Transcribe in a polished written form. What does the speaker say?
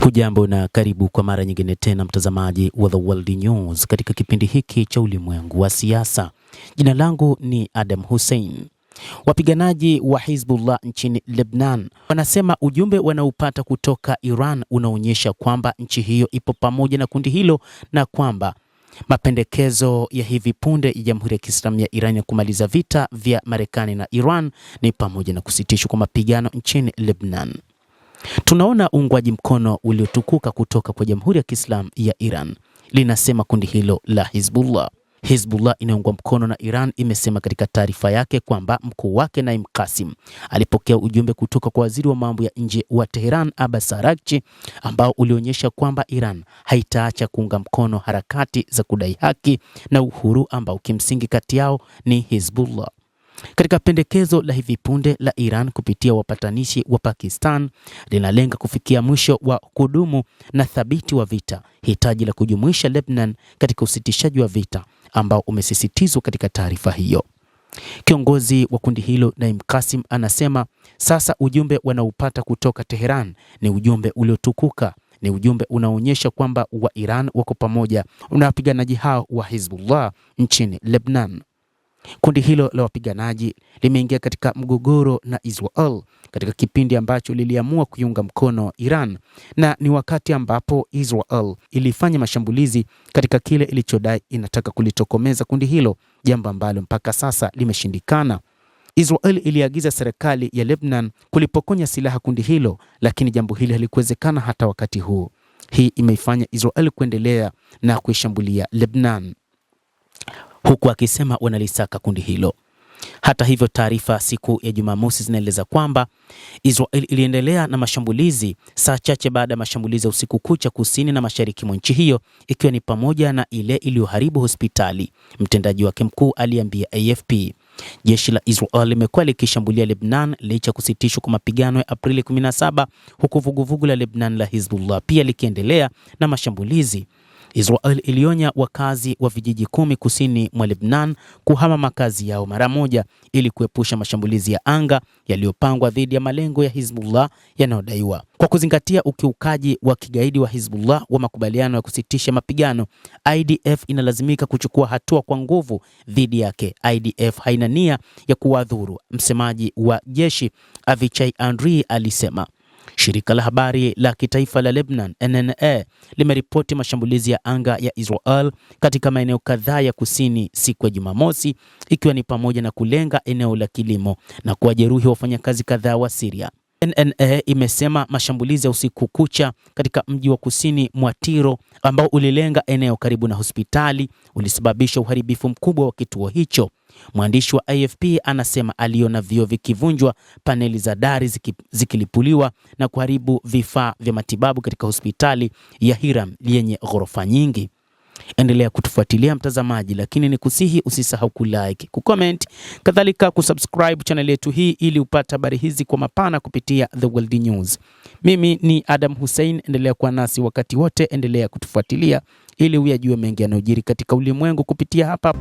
Hujambo na karibu kwa mara nyingine tena mtazamaji wa The World News katika kipindi hiki cha ulimwengu wa siasa. Jina langu ni Adam Hussein. Wapiganaji wa Hizbullah nchini Lebanon wanasema ujumbe wanaopata kutoka Iran unaonyesha kwamba nchi hiyo ipo pamoja na kundi hilo na kwamba mapendekezo ya hivi punde ya Jamhuri ya Kiislamu ya Iran ya kumaliza vita vya Marekani na Iran ni pamoja na kusitishwa kwa mapigano nchini Lebanon. Tunaona uungwaji mkono uliotukuka kutoka kwa Jamhuri ya Kiislamu ya Iran, linasema kundi hilo la Hizbullah. Hizbullah inaungwa mkono na Iran imesema katika taarifa yake kwamba mkuu wake Naim Qasim alipokea ujumbe kutoka kwa waziri wa mambo ya nje wa Tehran Abbas Araghchi ambao ulionyesha kwamba Iran haitaacha kuunga mkono harakati za kudai haki na uhuru ambao kimsingi kati yao ni Hizbullah. Katika pendekezo la hivi punde la Iran kupitia wapatanishi wa Pakistan linalenga kufikia mwisho wa kudumu na thabiti wa vita, hitaji la kujumuisha Lebanon katika usitishaji wa vita ambao umesisitizwa katika taarifa hiyo. Kiongozi wa kundi hilo Naim Qasim anasema sasa ujumbe wanaopata kutoka Tehran ni ujumbe uliotukuka, ni ujumbe unaonyesha kwamba wa Iran wako pamoja na wapiganaji hao wa Hizbullah nchini Lebanon. Kundi hilo la wapiganaji limeingia katika mgogoro na Israel katika kipindi ambacho liliamua kuiunga mkono Iran, na ni wakati ambapo Israel ilifanya mashambulizi katika kile ilichodai inataka kulitokomeza kundi hilo, jambo ambalo mpaka sasa limeshindikana. Israel iliagiza serikali ya Lebanon kulipokonya silaha kundi hilo, lakini jambo hili halikuwezekana hata wakati huu. Hii imeifanya Israel kuendelea na kuishambulia Lebanon, huku akisema wanalisaka kundi hilo. Hata hivyo, taarifa siku ya Jumamosi zinaeleza kwamba Israel iliendelea na mashambulizi saa chache baada ya mashambulizi ya usiku kucha kusini na mashariki mwa nchi hiyo, ikiwa ni pamoja na ile iliyoharibu hospitali. Mtendaji wake mkuu aliambia AFP. Jeshi la Israel limekuwa likishambulia Lebanon licha kusitishwa kwa mapigano ya Aprili 17, huku vuguvugu la Lebanon la Hizbullah pia likiendelea na mashambulizi. Israel ilionya wakazi wa vijiji 10 kusini mwa Lebanon kuhama makazi yao mara moja ili kuepusha mashambulizi ya anga yaliyopangwa dhidi ya malengo ya Hizbullah yanayodaiwa. Kwa kuzingatia ukiukaji wa kigaidi wa Hizbullah wa makubaliano ya kusitisha mapigano, IDF inalazimika kuchukua hatua kwa nguvu dhidi yake. IDF haina nia ya kuwadhuru, msemaji wa jeshi Avichai Andriy alisema. Shirika la habari la kitaifa la Lebanon NNA limeripoti mashambulizi ya anga ya Israel katika maeneo kadhaa ya kusini siku ya Jumamosi, ikiwa ni pamoja na kulenga eneo la kilimo na kuwajeruhi wafanyakazi kadhaa wa Syria. NNA imesema mashambulizi ya usiku kucha katika mji wa kusini mwa Tiro ambao ulilenga eneo karibu na hospitali ulisababisha uharibifu mkubwa wa kituo hicho. Mwandishi wa AFP anasema aliona vioo vikivunjwa, paneli za dari zikilipuliwa na kuharibu vifaa vya matibabu katika hospitali ya Hiram yenye ghorofa nyingi. Endelea kutufuatilia mtazamaji, lakini ni kusihi usisahau kulike, kucomment, kadhalika kusubscribe channel yetu hii ili upate habari hizi kwa mapana kupitia The World News. Mimi ni Adam Hussein, endelea kuwa nasi wakati wote, endelea kutufuatilia ili uyajue mengi yanayojiri katika ulimwengu kupitia hapa.